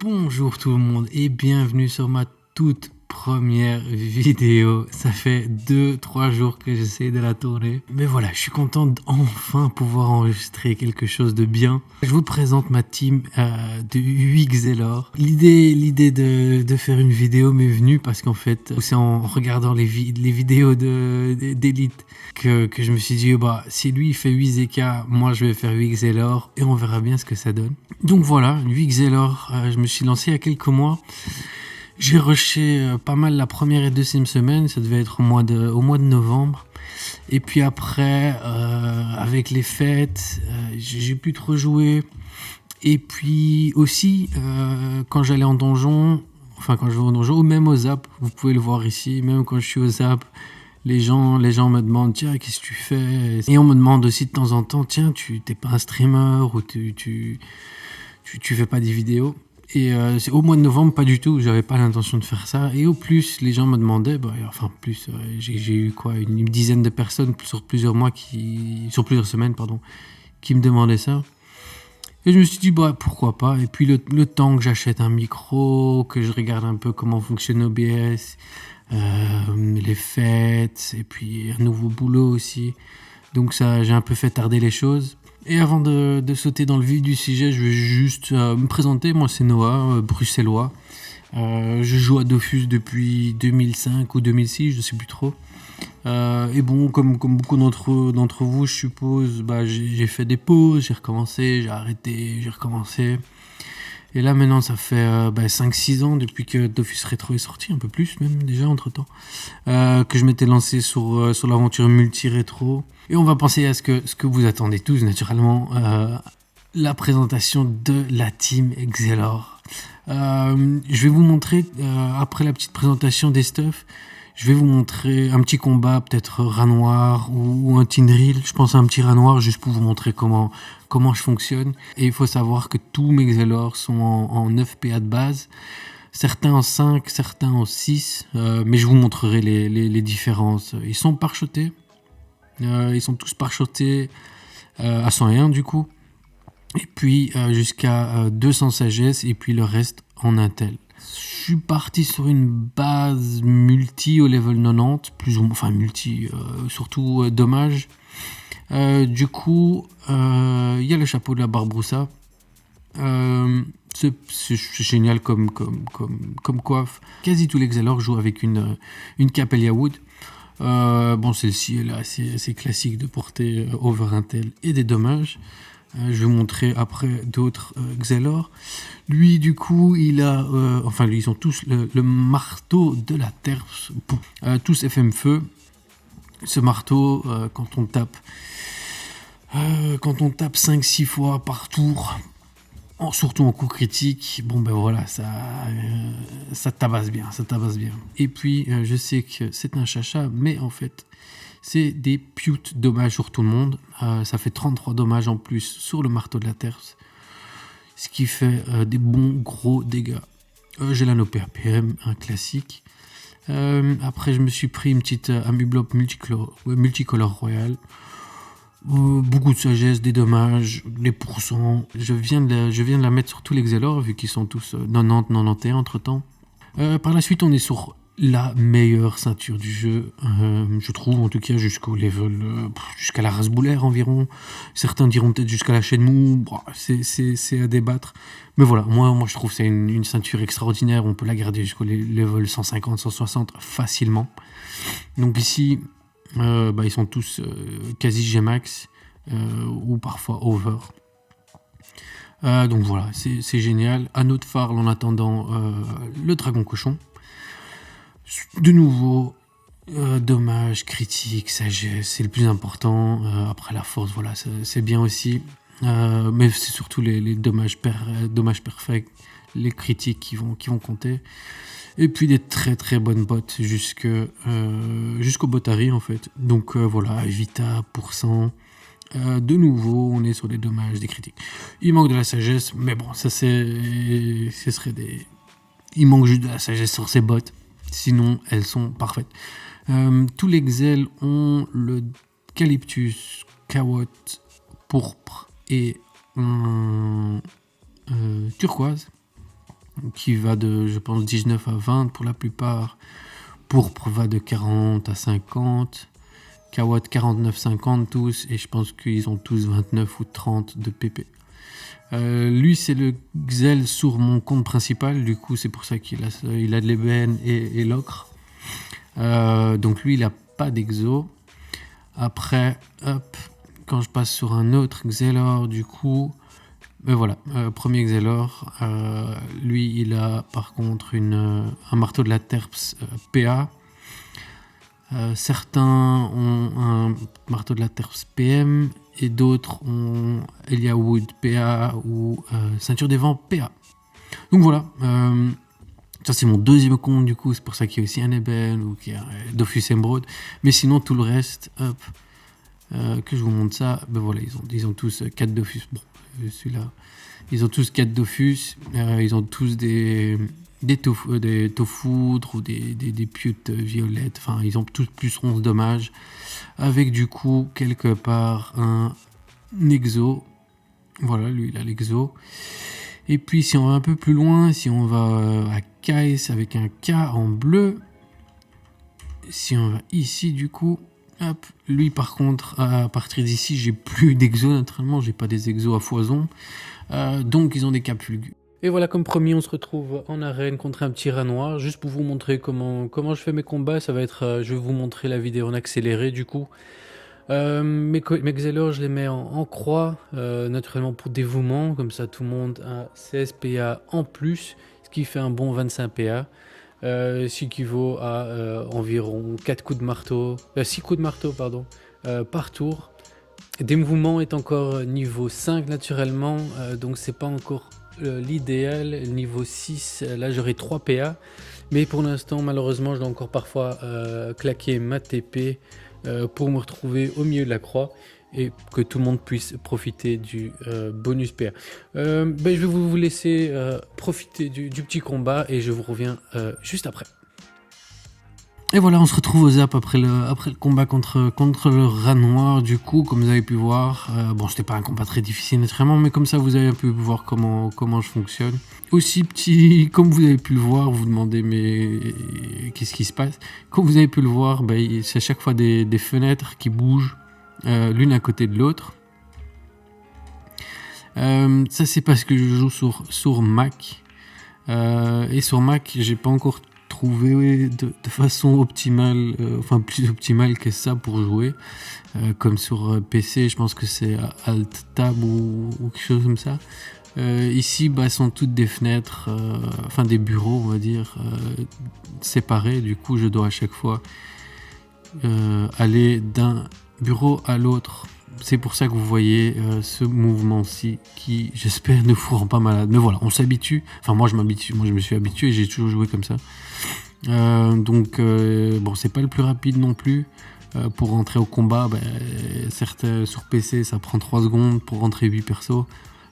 Bonjour tout le monde et bienvenue sur ma toute première vidéo. Ça fait 2-3 jours que j'essaie de la tourner. Mais voilà, je suis content d'enfin pouvoir enregistrer quelque chose de bien. Je vous présente ma team de UXLR. L'idée de faire une vidéo m'est venue parce qu'en fait, c'est en regardant les vidéos d'Elite que je me suis dit, bah, si lui il fait 8ZK, moi je vais faire UXLR et on verra bien ce que ça donne. Donc voilà, UXLR, je me suis lancé il y a quelques mois. J'ai rushé pas mal la première et deuxième semaine, ça devait être au mois de novembre. Et puis après, avec les fêtes, j'ai plus trop joué. Et puis aussi, quand j'allais en donjon, quand je vais en donjon, ou même au Zap, vous pouvez le voir ici, même quand je suis au Zap, les gens me demandent, tiens, qu'est-ce que tu fais? Et on me demande aussi de temps en temps, tiens, tu t'es pas un streamer ou tu fais pas des vidéos? Et c'est au mois de novembre, pas du tout, j'avais pas l'intention de faire ça. Et au plus, les gens me demandaient, j'ai eu une dizaine de personnes sur plusieurs semaines, qui me demandaient ça. Et je me suis dit, pourquoi pas. Et puis le temps que j'achète un micro, que je regarde un peu comment fonctionne OBS, les fêtes, et puis un nouveau boulot aussi. Donc ça, j'ai un peu fait tarder les choses. Et avant de sauter dans le vif du sujet, je vais juste me présenter. Moi, c'est Noah, bruxellois. Je joue à Dofus depuis 2005 ou 2006, je ne sais plus trop. Et bon, comme beaucoup d'entre vous, je suppose, j'ai fait des pauses, j'ai recommencé, j'ai arrêté, j'ai recommencé. Et là, maintenant, ça fait 5-6 ans depuis que Dofus Retro est sorti, un peu plus même déjà entre-temps, que je m'étais lancé sur l'aventure multi-rétro. Et on va penser à ce que vous attendez tous, naturellement, la présentation de la team XLR. Je vais vous montrer, après la petite présentation des stuff, je vais vous montrer un petit combat, peut-être rat noir ou un Tinril. Je pense à un petit rat noir juste pour vous montrer comment je fonctionne. Et il faut savoir que tous mes XLR sont en 9 PA de base. Certains en 5, certains en 6. Mais je vous montrerai les différences. Ils sont pare-chotés. Ils sont tous pare-chotés à 101 du coup. Et puis jusqu'à 200 sagesse. Et puis le reste en Intel. Je suis parti sur une base multi au level 90, plus ou moins, surtout dommage. Du coup, il y a le chapeau de la Barbroussa. C'est génial comme coiffe. Quasi tous les XLR jouent avec une Capelia Wood. Celle-ci elle est assez classique de porter over Intel et des dommages. Je vais vous montrer après d'autres XLR. Lui, du coup, il a... ils ont tous le marteau de la Terps. Tous FM Feu. Ce marteau, quand on tape 5-6 fois par tour, surtout en coup critique, ça tabasse bien. Et puis, je sais que c'est un chacha, mais en fait... c'est des pute dommages sur tout le monde. Ça fait 33 dommages en plus sur le marteau de la Terps. Ce qui fait des bons gros dégâts. J'ai l'anneau PAPM, un classique. Après, je me suis pris une petite Amubloc multicolore royal. Beaucoup de sagesse, des dommages, des pourcents. Je viens de la mettre sur tous les XLR, vu qu'ils sont tous 90-91 entre temps. Par la suite, on est sur la meilleure ceinture du jeu, je trouve, en tout cas jusqu'au level, jusqu'à la race boulaire environ. Certains diront peut-être jusqu'à la chaîne mou, c'est à débattre. Mais voilà, moi je trouve que c'est une ceinture extraordinaire, on peut la garder jusqu'au level 150-160 facilement. Donc ici, ils sont tous quasi Gmax, ou parfois over. Donc voilà, c'est génial. Anneau de phare en attendant le dragon cochon. De nouveau, dommage, critique, sagesse, c'est le plus important. Après la force, voilà, c'est bien aussi. Mais c'est surtout les dommages perfects, les critiques qui vont compter. Et puis des très très bonnes bottes jusqu'au Botari en fait. Donc voilà, Vita, pourcent. De nouveau, on est sur des dommages, des critiques. Il manque de la sagesse, mais bon, il manque juste de la sagesse sur ces bottes. Sinon, elles sont parfaites. Tous les XL ont le Calyptus, Kawot, pourpre et turquoise. qui va de, je pense, 19 à 20 pour la plupart. Pourpre va de 40 à 50. Kawatt 49-50 tous, et je pense qu'ils ont tous 29 ou 30 de PP. Lui, c'est le Xel sur mon compte principal, du coup c'est pour ça qu'il a de l'ébène et l'ocre. Donc lui, il n'a pas d'exo. Après, hop, quand je passe sur un autre Xelor, du coup, ben voilà, premier Xelor, lui, il a par contre un marteau de la Terps PA. Certains ont un marteau de la Terps PM et d'autres ont Eliawood PA ou ceinture des vents PA. Donc voilà, ça c'est mon deuxième compte du coup, c'est pour ça qu'il y a aussi un Eben ou qu'il y a Dofus Emerald. Mais sinon tout le reste, hop, que je vous montre ça, ben voilà, ils ont tous 4 Dofus. Bon, celui-là, ils ont tous 4 Dofus, ils ont tous des Tofoudres ou des pieutes violettes, enfin ils ont tous plus 11 dommages, avec du coup quelque part un exo, voilà, lui il a l'exo. Et puis si on va un peu plus loin, si on va à Kais avec un K en bleu, si on va ici du coup, hop, lui par contre à partir d'ici j'ai plus d'exo naturellement, j'ai pas des exos à foison, donc ils ont des capulgues. Et voilà, comme promis, on se retrouve en arène contre un petit rat noir, juste pour vous montrer comment je fais mes combats. Ça va être, je vais vous montrer la vidéo en accéléré du coup. Mes Xelor, je les mets en croix, naturellement pour dévouement, comme ça tout le monde a 16 PA en plus, ce qui fait un bon 25 PA, ce qui équivaut à environ 4 coups de marteau, 6 coups de marteau pardon, par tour. Dévouement est encore niveau 5 naturellement, donc c'est pas encore l'idéal. Niveau 6, là j'aurai 3 PA, mais pour l'instant malheureusement je dois encore parfois claquer ma TP pour me retrouver au milieu de la croix et que tout le monde puisse profiter du bonus PA. Je vais vous laisser profiter du petit combat et je vous reviens juste après. Et voilà, on se retrouve au zap après le combat contre le rat noir. Du coup, comme vous avez pu voir, bon, c'était pas un combat très difficile naturellement, mais comme ça, vous avez pu voir comment je fonctionne. Aussi petit, comme vous avez pu le voir, vous demandez mais qu'est-ce qui se passe? Comme vous avez pu le voir, c'est à chaque fois des fenêtres qui bougent l'une à côté de l'autre. Ça, c'est parce que je joue sur Mac. Et sur Mac, j'ai pas encore trouvé de façon optimale, enfin plus optimale que ça pour jouer, comme sur PC, je pense que c'est Alt Tab ou quelque chose comme ça. Ici, sont toutes des fenêtres, enfin des bureaux, on va dire, séparés. Du coup, je dois à chaque fois aller d'un bureau à l'autre. C'est pour ça que vous voyez ce mouvement-ci qui, j'espère, ne vous rend pas malade. Mais voilà, on s'habitue. Enfin, moi, je me suis habitué, j'ai toujours joué comme ça. Bon, c'est pas le plus rapide non plus. Pour rentrer au combat, certes, sur PC, ça prend 3 secondes pour rentrer 8 persos.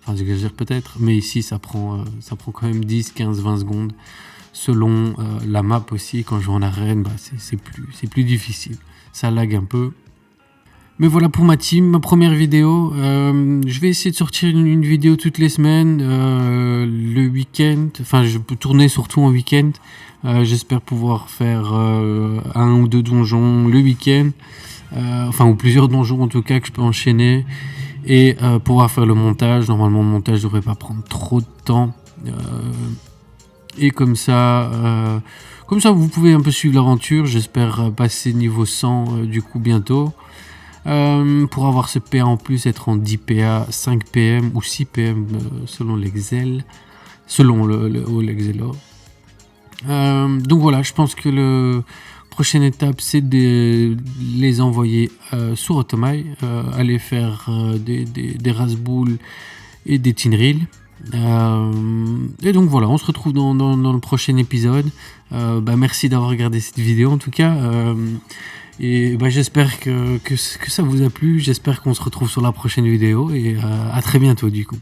Enfin, j'exagère peut-être, mais ici, ça prend quand même 10, 15, 20 secondes. Selon la map aussi, quand je vais en arène, c'est plus difficile. Ça lag un peu. Mais voilà pour ma team, ma première vidéo. Je vais essayer de sortir une vidéo toutes les semaines, le week-end. Enfin, je peux tourner surtout en week-end. J'espère pouvoir faire 1 ou 2 donjons le week-end. Enfin, ou plusieurs donjons en tout cas que je peux enchaîner. Et pouvoir faire le montage. Normalement, le montage ne devrait pas prendre trop de temps. Et comme ça, vous pouvez un peu suivre l'aventure. J'espère passer niveau 100 du coup bientôt. Pour avoir ce PA en plus, être en 10 PA, 5 PM ou 6 PM selon l'Excel, selon l'Excelor. Donc voilà, je pense que la prochaine étape c'est de les envoyer sur Automai, aller faire des Rasboul et des Tinril. Et donc voilà, on se retrouve dans le prochain épisode. Merci d'avoir regardé cette vidéo en tout cas. Et j'espère que ça vous a plu. J'espère qu'on se retrouve sur la prochaine vidéo et à très bientôt du coup.